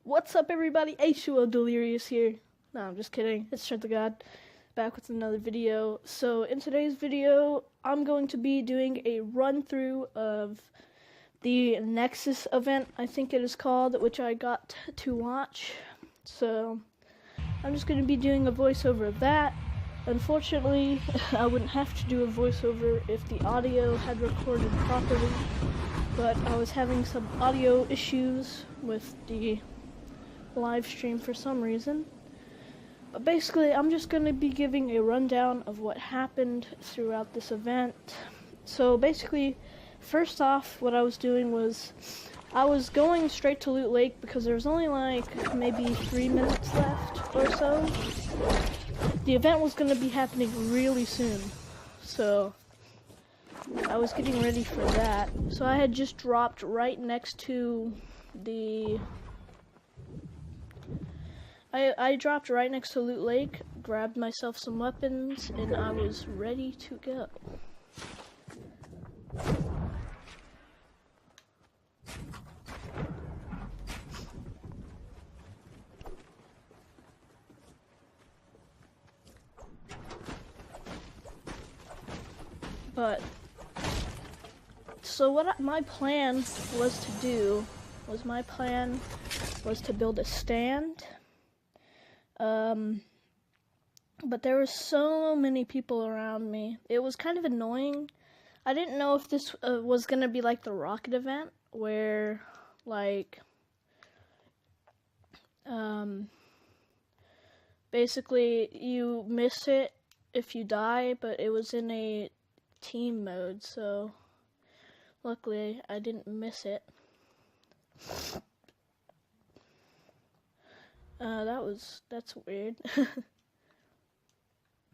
What's up, everybody? H2O Delirious here. No, I'm just kidding. It's Strength of God, back with another video. So in today's video, I'm going to be doing a run-through of the Nexus event, I think it is called, which I got to watch. So I'm just going to be doing a voiceover of that. Unfortunately, I wouldn't have to do a voiceover if the audio had recorded properly, but I was having some audio issues with the live stream for some reason. But basically, I'm just going to be giving a rundown of what happened throughout this event. So basically, first off, what I was doing was I was going straight to Loot Lake because there was only like maybe 3 minutes left or so. The event was going to be happening really soon, so I was getting ready for that. So I had just dropped right next to the I dropped right next to Loot Lake, grabbed myself some weapons, and I was ready to go. But so what my plan was to do was to build a stand. But there were so many people around me. It was kind of annoying. I didn't know if this was gonna be like the rocket event, where like basically you miss it if you die, but it was in a team mode, so luckily I didn't miss it. That's weird.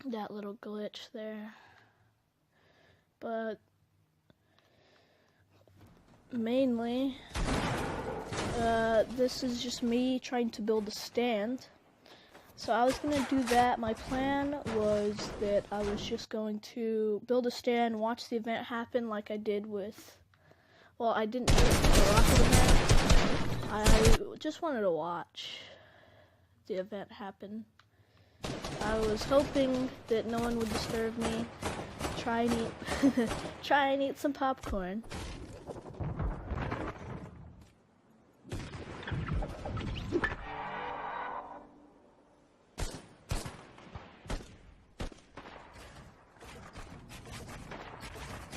That little glitch there. But mainly, this is just me trying to build a stand. So I was gonna do that. My plan was that I was just going to build a stand, watch the event happen like I did with, well, I didn't do it with the rocket event. I just wanted to watch the event happen. I was hoping that no one would disturb me. Try and eat some popcorn.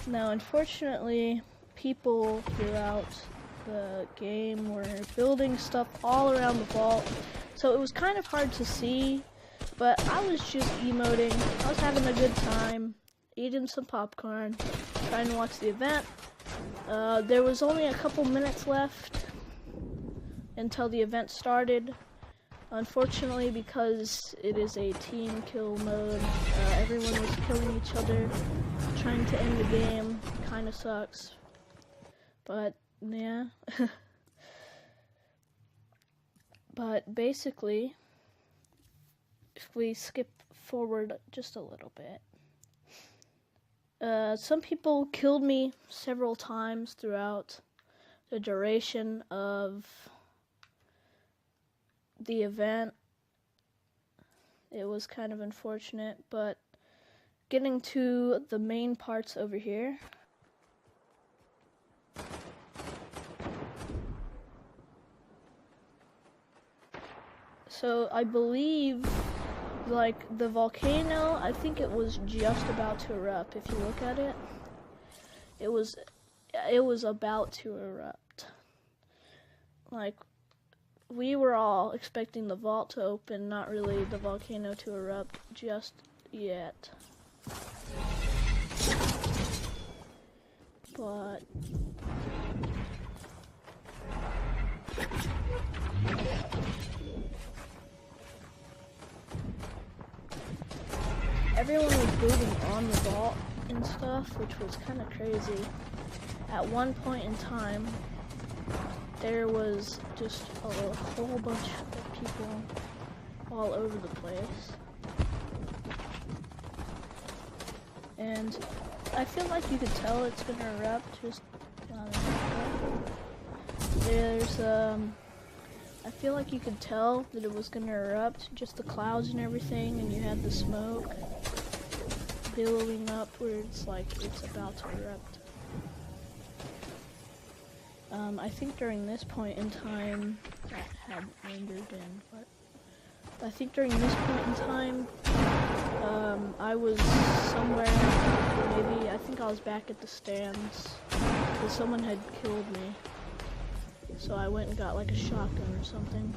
Now, unfortunately, people throughout the game were building stuff all around the vault, so it was kind of hard to see, but I was just emoting. I was having a good time, eating some popcorn, trying to watch the event. There was only a couple minutes left until the event started. Unfortunately, because it is a team kill mode, everyone was killing each other, trying to end the game. Kinda sucks, but yeah. But basically, if we skip forward just a little bit, some people killed me several times throughout the duration of the event. It was kind of unfortunate, but getting to the main parts over here. So I believe like the volcano, I think it was just about to erupt. If you look at it, it was about to erupt. Like, we were all expecting the vault to open, not really the volcano to erupt just yet. But everyone was building on the vault and stuff, which was kind of crazy. At one point in time, there was just a whole bunch of people all over the place. And I feel like you could tell it's gonna erupt just there's I feel like you could tell that it was gonna erupt, just the clouds and everything, and you had the smoke billowing up where it's like it's about to erupt. I think during this point in time, that had rendered in, but I think during this point in time, I was somewhere, maybe, I think I was back at the stands, because someone had killed me. So I went and got like a shotgun or something.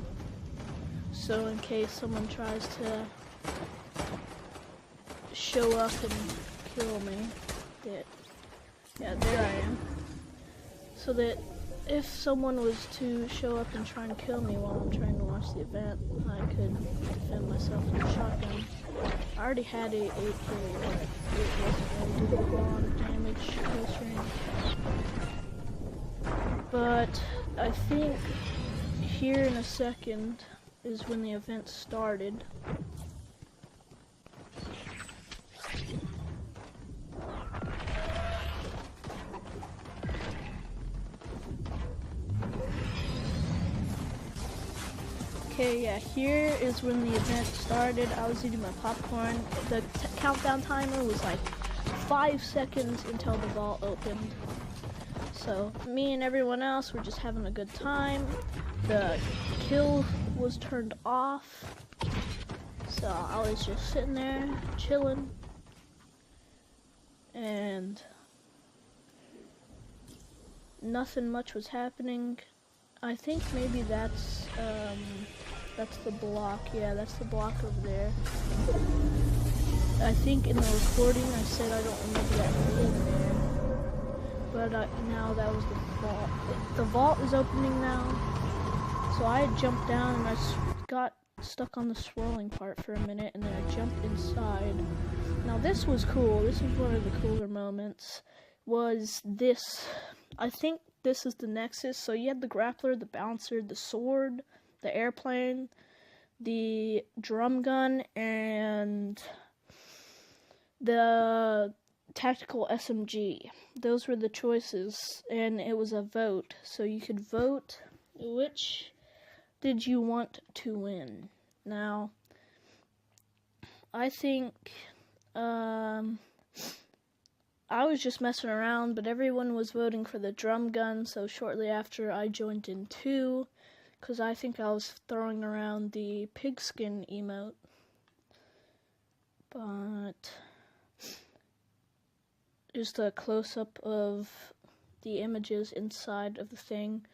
So in case someone tries to show up and kill me, yeah, there I am. So that if someone was to show up and try and kill me while I'm trying to watch the event, I could defend myself with a shotgun. I already had a AK, but it wasn't really doing a lot of damage close range. But I think here in a second is when the event started. Okay, yeah, here is when the event started. I was eating my popcorn. The countdown timer was like 5 seconds until the vault opened. So me and everyone else were just having a good time. The kill was turned off. So I was just sitting there, chilling. And nothing much was happening. I think maybe that's the block. Yeah, that's the block over there. I think in the recording I said I don't remember that being there. But now that was the vault. The vault is opening now. So I had jumped down and I got stuck on the swirling part for a minute, and then I jumped inside. Now this was cool. This was one of the cooler moments. Was this? I think this is the Nexus. So you had the grappler, the bouncer, the sword, the airplane, the drum gun, and the tactical SMG. Those were the choices, and it was a vote. So you could vote which did you want to win. Now, I think I was just messing around, but everyone was voting for the drum gun, so shortly after I joined in too, because I think I was throwing around the pigskin emote. But just a close-up of the images inside of the thing.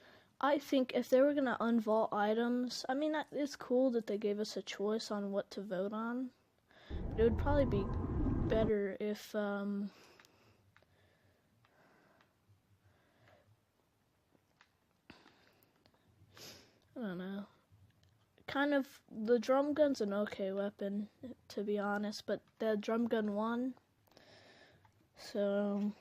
I think if they were gonna unvault items, I mean, it's cool that they gave us a choice on what to vote on, but it would probably be better if I don't know. Kind of, the drum gun's an okay weapon, to be honest, but the drum gun won. So,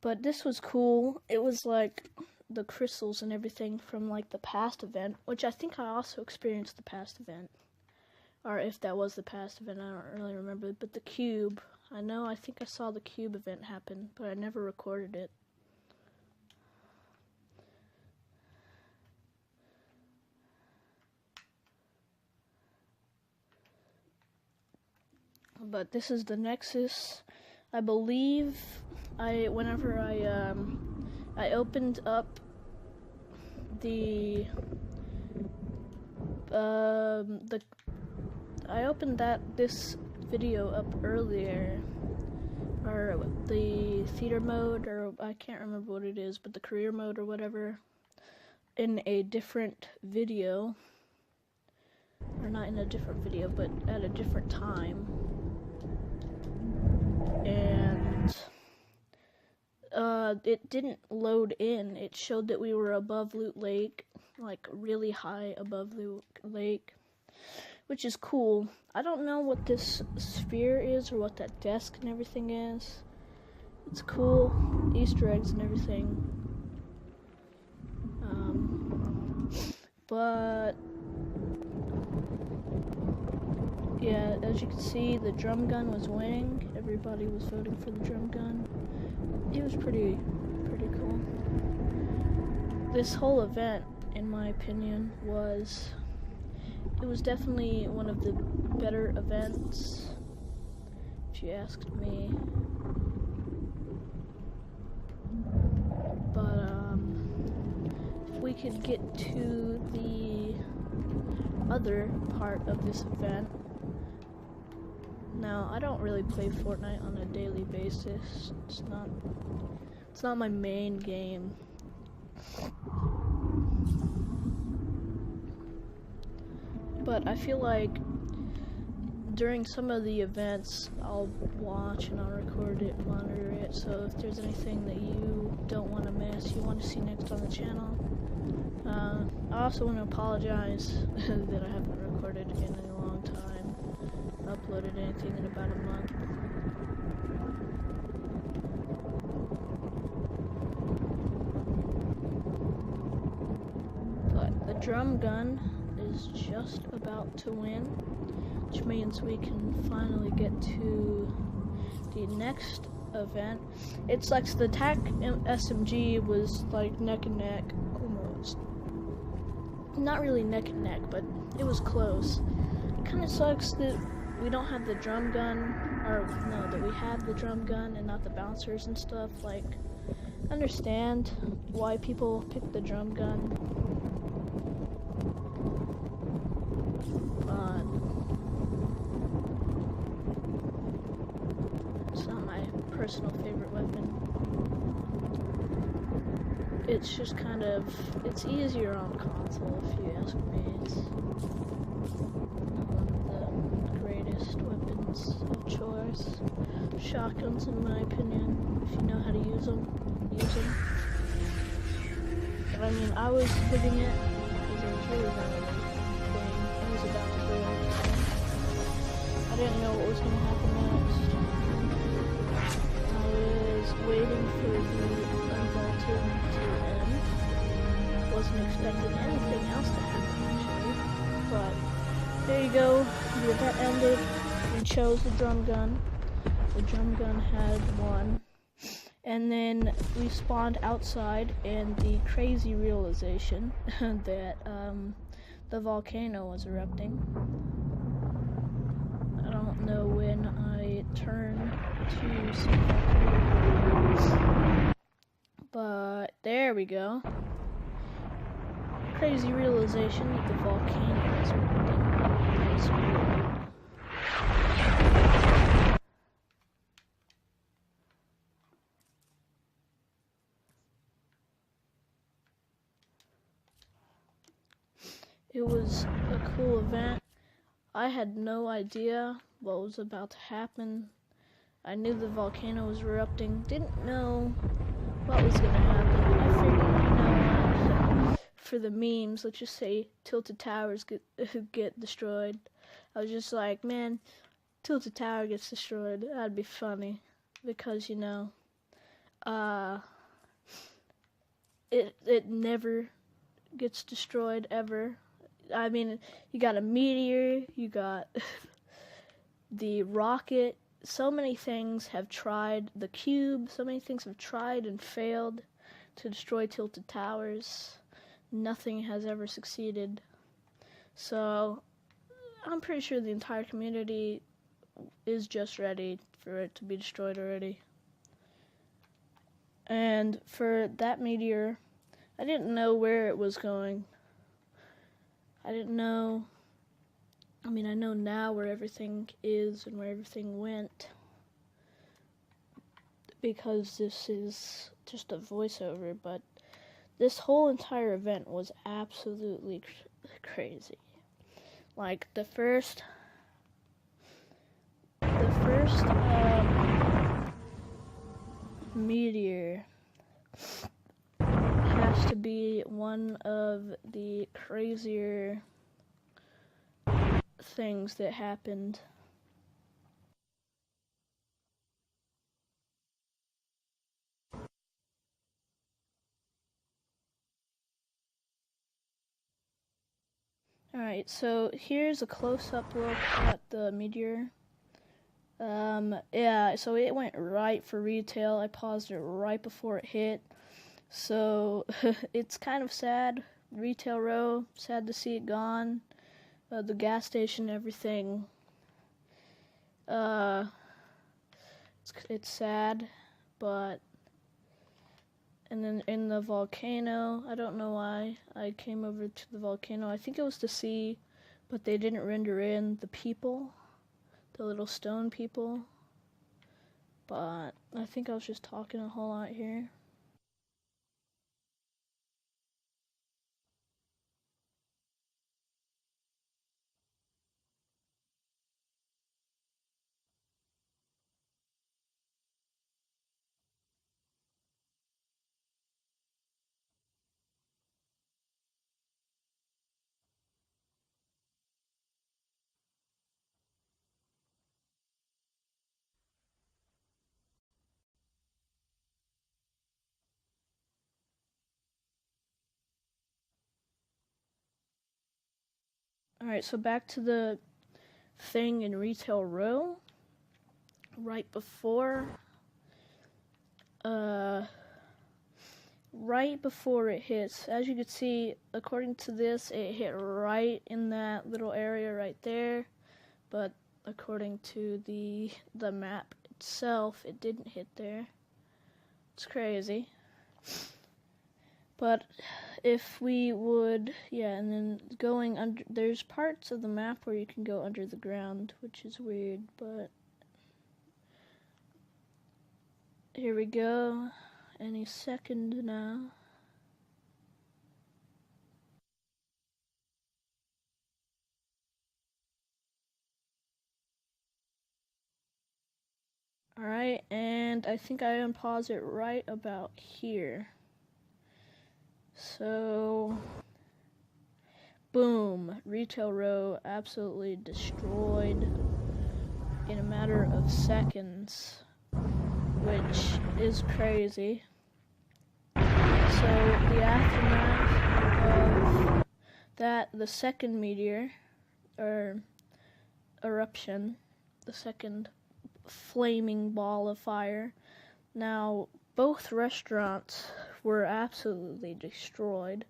but this was cool. It was like the crystals and everything from like the past event, which I think I also experienced the past event. Or if that was the past event, I don't really remember. But the cube, I think I saw the cube event happen, but I never recorded it. But this is the Nexus. I believe whenever I opened up I opened this video up earlier, or the theater mode, or I can't remember what it is, but the career mode or whatever, in a different video, or not in a different video, but at a different time. And it didn't load in. It showed that we were above Loot Lake, like really high above Loot Lake, which is cool. I don't know what this sphere is or what that desk and everything is. It's cool, Easter eggs and everything. But yeah, as you can see, the drum gun was winning. Everybody was voting for the drum gun. It was pretty cool. This whole event in my opinion, it was definitely one of the better events, if you asked me. But if we could get to the other part of this event. Now, I don't really play Fortnite on a daily basis. It's not my main game. But I feel like during some of the events, I'll watch and I'll record it, monitor it, so if there's anything that you don't want to miss, you want to see next on the channel. I also want to apologize that I haven't recorded in a long time, uploaded anything in about a month. But the drum gun is just about to win, which means we can finally get to the next event. It's like the TAC SMG was like neck and neck, almost. Not really neck and neck, but it was close. It kind of sucks that we don't have the drum gun, or no, that we have the drum gun and not the bouncers and stuff. Like, I understand why people pick the drum gun. It's not my personal favorite weapon. It's just kind of, it's easier on console if you ask me. It's one of the greatest weapons of choice. Shotguns, in my opinion, if you know how to use them, use them. But I mean, I was hitting it because I was really running thing. I was about to do it. I didn't know what was going to happen next. I was waiting for the unvaulting to end. Wasn't expecting anything else to happen, actually. But there you go. The event ended. We chose the drum gun. The drum gun had won. And then we spawned outside, and the crazy realization that the volcano was erupting. I don't know when I turned to see, but there we go. Crazy realization that the volcano is erupting. That's weird. It was a cool event. I had no idea what was about to happen. I knew the volcano was erupting. Didn't know what was gonna happen. I figured, for the memes, let's just say Tilted Towers get destroyed. I was just like, man, Tilted Tower gets destroyed. That'd be funny, because it never gets destroyed ever. I mean, you got a meteor, you got the rocket, so many things have tried, the cube, so many things have tried and failed to destroy Tilted Towers. Nothing has ever succeeded. So, I'm pretty sure the entire community is just ready for it to be destroyed already. And for that meteor, I didn't know where it was going. I didn't know, I mean, I know now where everything is and where everything went, because this is just a voiceover, but this whole entire event was absolutely crazy. Like, the first meteor has to be one of the crazier things that happened. Alright, so here's a close-up look at the meteor. Yeah, so it went right for retail. I paused it right before it hit. So it's kind of sad Retail row, sad to see it gone. The gas station, everything. It's sad, but. And then in the volcano, I don't know why I came over to the volcano. I think it was to see, but they didn't render in the people, the little stone people. But I think I was just talking a whole lot here. Alright, so back to the thing in retail row. Right before it hits, as you can see, according to this, it hit right in that little area right there, but according to the map itself, it didn't hit there. It's crazy. But if we would, and then going under, there's parts of the map where you can go under the ground, which is weird, but here we go. Any second now. Alright, and I think I unpause it right about here. So, boom, retail row absolutely destroyed in a matter of seconds, which is crazy. So, the aftermath of that, the second meteor, or eruption, the second flaming ball of fire. Now, both restaurants were absolutely destroyed,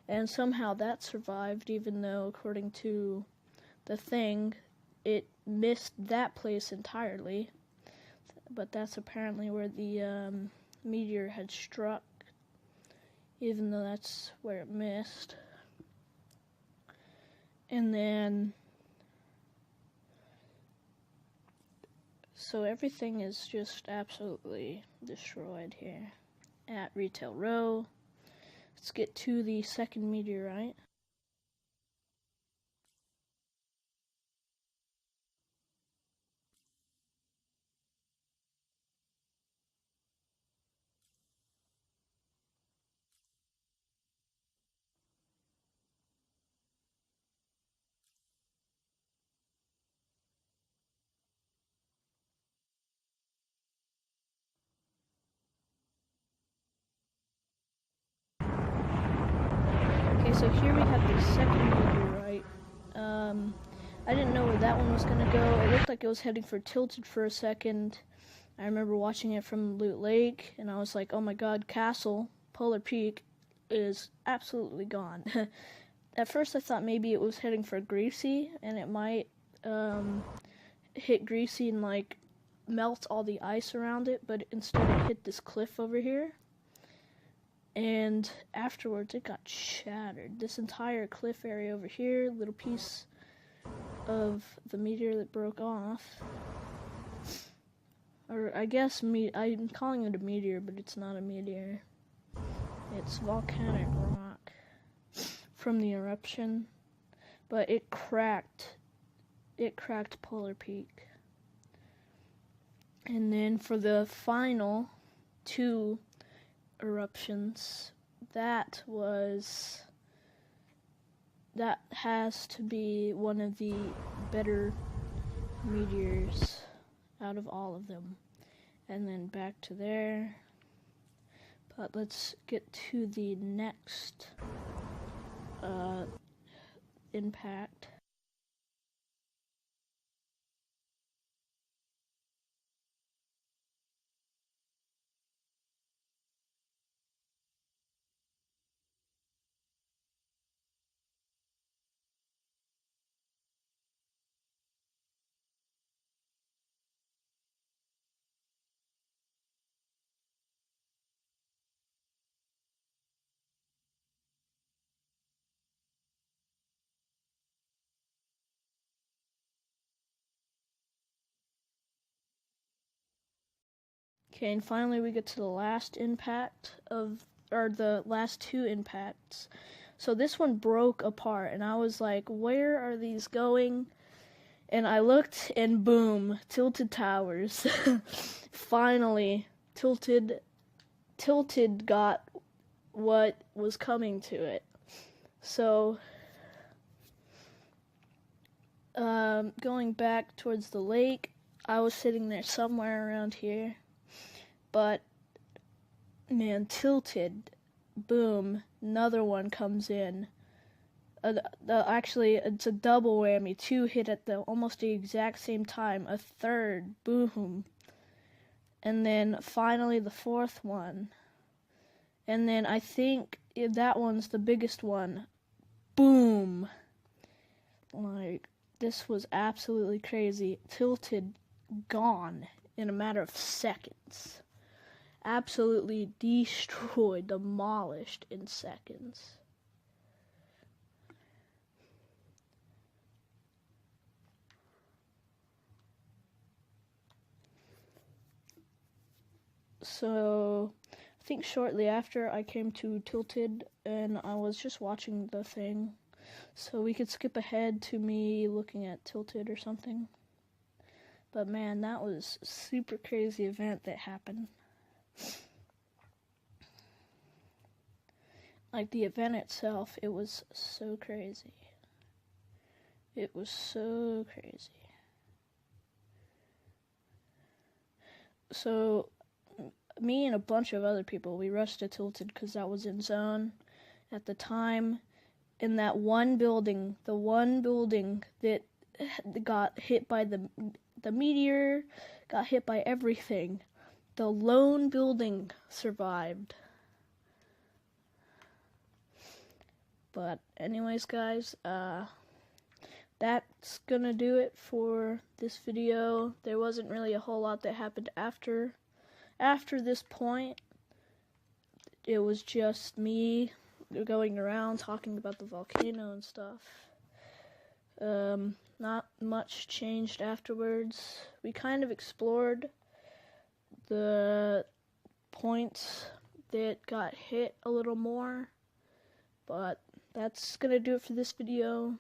and somehow that survived, even though, according to the thing, it missed that place entirely. But that's apparently where the meteor had struck, even though that's where it missed. And then, so everything is just absolutely destroyed here at Retail Row. Let's get to the second meteorite. Okay, so here we have the second meteorite. I didn't know where that one was gonna go. It looked like it was heading for Tilted for a second. I remember watching it from Loot Lake, and I was like, oh my god, Castle, Polar Peak, is absolutely gone. At first I thought maybe it was heading for Greasy, and it might hit Greasy and like melt all the ice around it, but instead it hit this cliff over here. And afterwards it got shattered. This entire cliff area over here, little piece of the meteor that broke off. Or I guess I'm calling it a meteor, but it's not a meteor. It's volcanic rock from the eruption, but it cracked Polar Peak. And then for the final two eruptions, that has to be one of the better meteors out of all of them. And then back to there. But let's get to the next impact. Okay, and finally we get to the last impact or the last two impacts. So this one broke apart, and I was like, where are these going? And I looked, and boom, Tilted Towers. Finally, Tilted got what was coming to it. So, going back towards the lake, I was sitting there somewhere around here. But, man, Tilted, boom, another one comes in. Actually, it's a double whammy. Two hit at almost the exact same time. A third, boom. And then finally the fourth one. And then I think that one's the biggest one. Boom. Like, this was absolutely crazy. Tilted, gone in a matter of seconds. Absolutely destroyed, demolished in seconds. So, I think shortly after I came to Tilted, and I was just watching the thing. So we could skip ahead to me looking at Tilted or something. But man, that was a super crazy event that happened. Like, the event itself, it was so crazy. It was so crazy. So, me and a bunch of other people, we rushed to Tilted because that was in zone at the time. In that one building, the one building that got hit by the meteor, got hit by everything, the lone building survived. But anyways, guys, that's gonna do it for this video. There wasn't really a whole lot that happened after this point. It was just me going around talking about the volcano and stuff. Not much changed afterwards. We kind of explored the points that got hit a little more, but that's gonna do it for this video.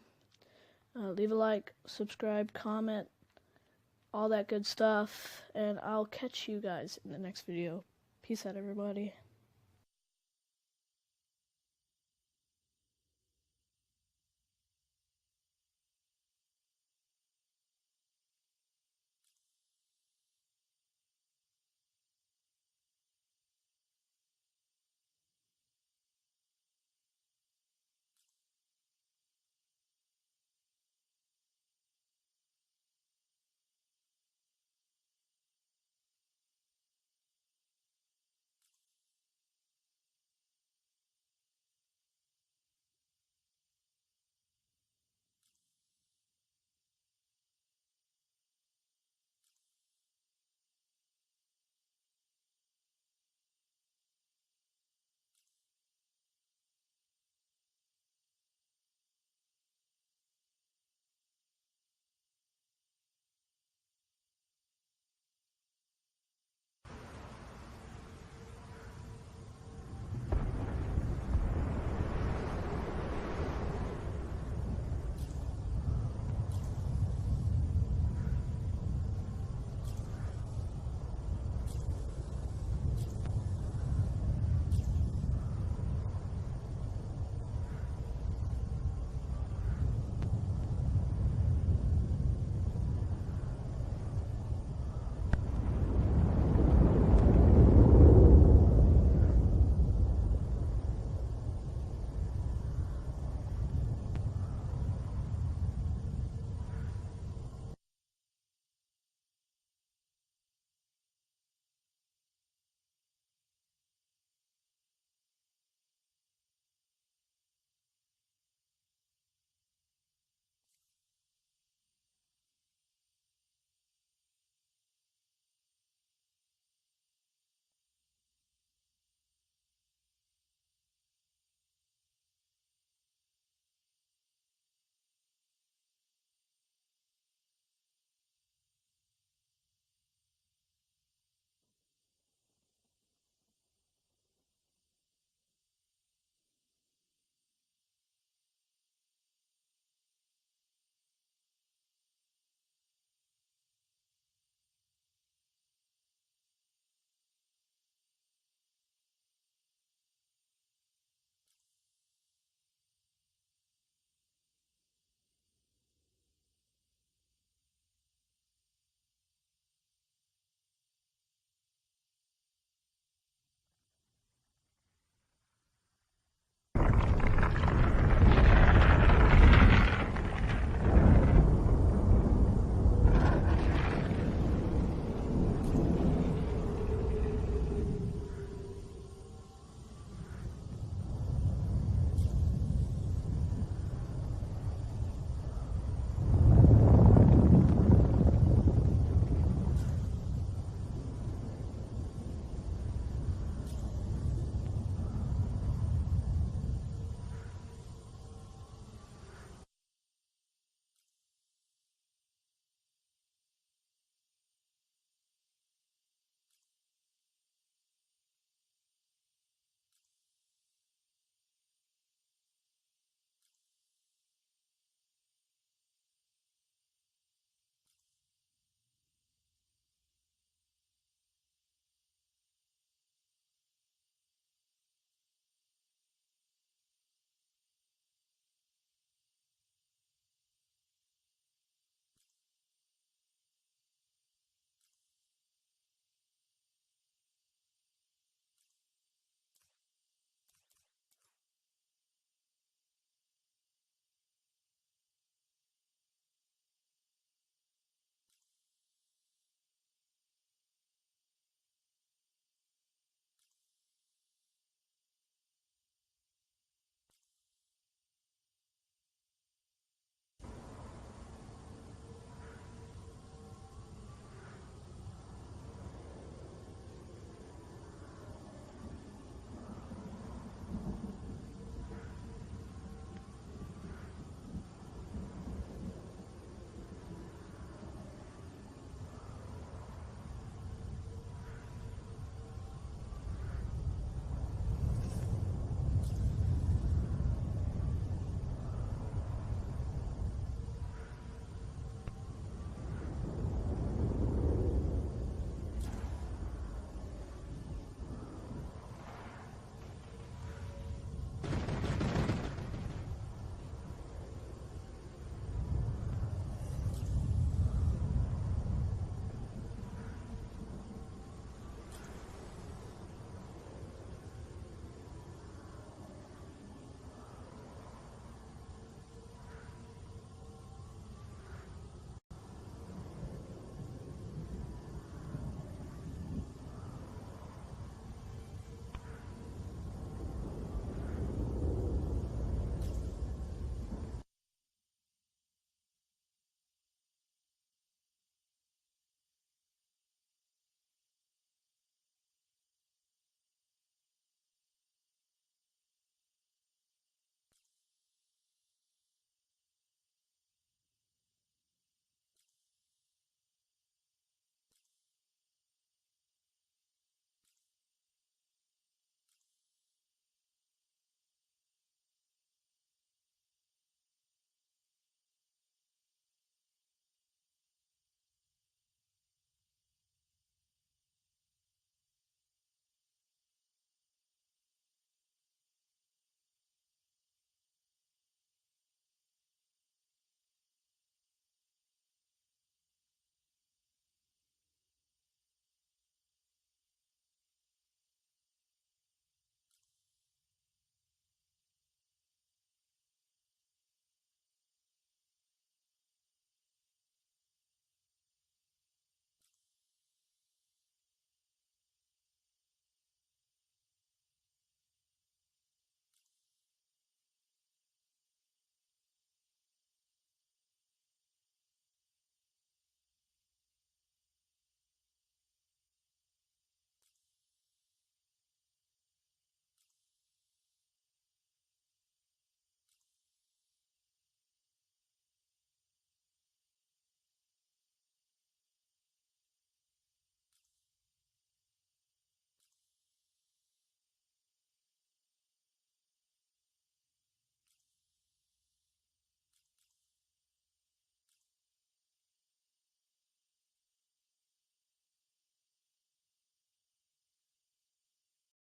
Leave a like, subscribe, comment, all that good stuff, and I'll catch you guys in the next video. Peace out, everybody.